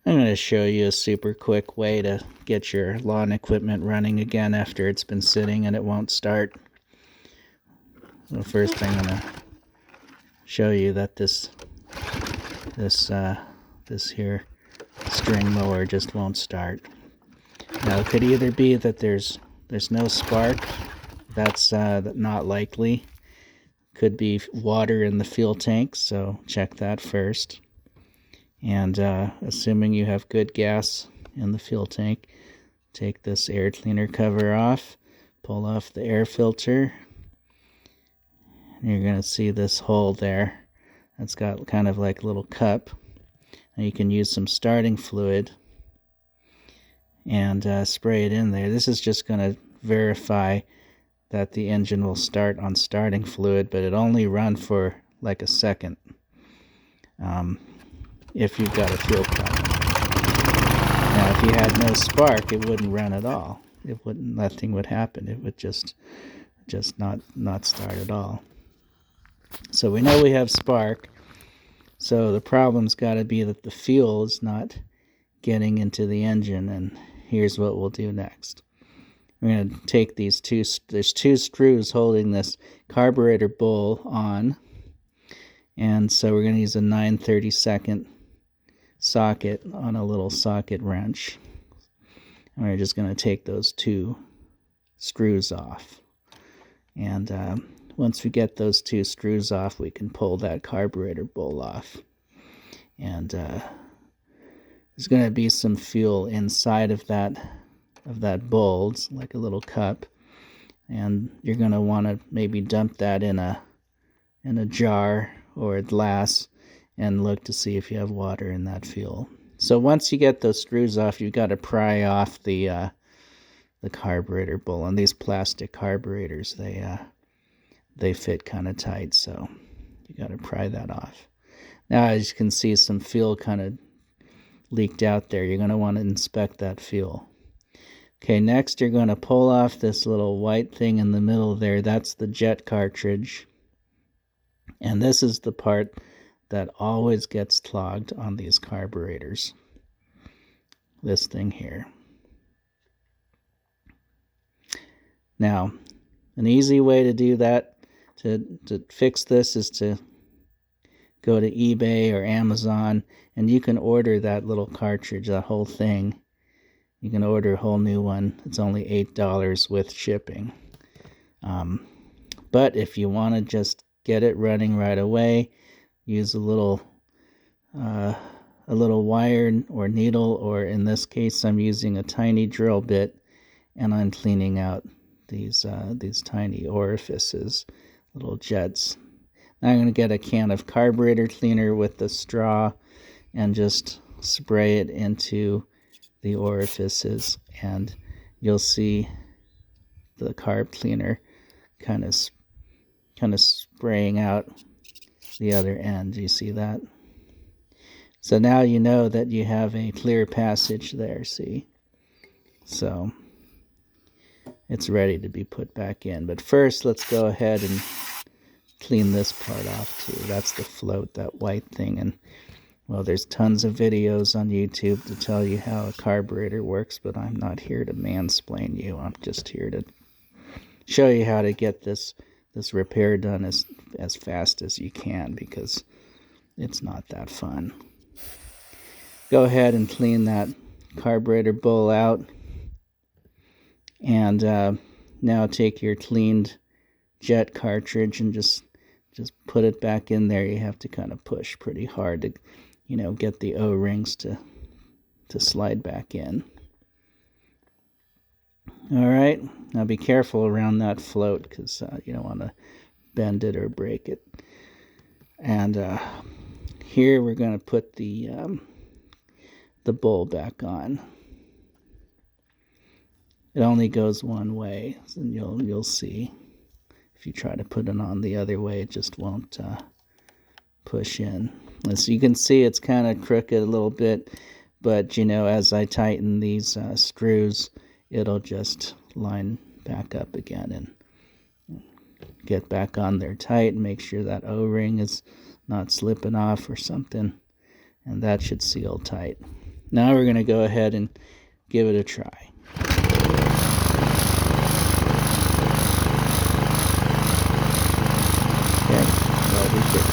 I'm going to show you a super quick way to get your lawn equipment running again after it's been sitting and it won't start. So first I'm going to show you that this here string mower just won't start. Now it could either be that there's no spark. That's not likely. Could be water in the fuel tank, so check that first. And assuming you have good gas in the fuel tank, take this air cleaner cover off, pull off the air filter, and you're going to see this hole there. That's got kind of like a little cup. And you can use some starting fluid and spray it in there. This is just going to verify that the engine will start on starting fluid, but it only run for like a second if you've got a fuel problem. Now, if you had no spark, it wouldn't run at all. Nothing would happen. It would just not start at all. So we know we have spark. So the problem's got to be that the fuel is not getting into the engine, and here's what we'll do next. We're going to take there's two screws holding this carburetor bowl on, and so we're going to use a 9/32 socket on a little socket wrench. And we're just going to take those two screws off. And once we get those two screws off, we can pull that carburetor bowl off. And there's going to be some fuel inside of that bowl. It's like a little cup. And you're going to want to maybe dump that in a jar or a glass and look to see if you have water in that fuel. So once you get those screws off, you've got to pry off the carburetor bowl. And these plastic carburetors, they fit kind of tight, so you got to pry that off. Now, as you can see, some fuel kind of leaked out there. You're going to want to inspect that fuel. Okay, next you're going to pull off this little white thing in the middle there. That's the jet cartridge. And this is the part that always gets clogged on these carburetors. This thing here. Now, an easy way to do that, to fix this, is to go to eBay or Amazon, and you can order that little cartridge, that whole thing. You can order a whole new one. It's only $8 with shipping. But if you want to just get it running right away, use a little wire or needle, or in this case I'm using a tiny drill bit, and I'm cleaning out these tiny orifices, little jets. Now I'm going to get a can of carburetor cleaner with the straw and just spray it into the orifices, and you'll see the carb cleaner kind of spraying out the other end. Do you see that? So now you know that you have a clear passage there, see? So it's ready to be put back in. But first, let's go ahead and clean this part off too. That's the float, that white thing. And well, there's tons of videos on YouTube to tell you how a carburetor works, but I'm not here to mansplain you. I'm just here to show you how to get this repair done as fast as you can, because it's not that fun. Go ahead and clean that carburetor bowl out, and now take your cleaned jet cartridge and just put it back in there. You have to kind of push pretty hard to get the O-rings to slide back in. All right, now be careful around that float, because you don't want to bend it or break it. And here we're going to put the bowl back on. It only goes one way, and you'll see. If you try to put it on the other way, it just won't push in. As you can see, it's kind of crooked a little bit, but as I tighten these screws, it'll just line back up again and get back on there tight, and make sure that O-ring is not slipping off or something, and that should seal tight. Now we're going to go ahead and give it a try. Okay, well, we did.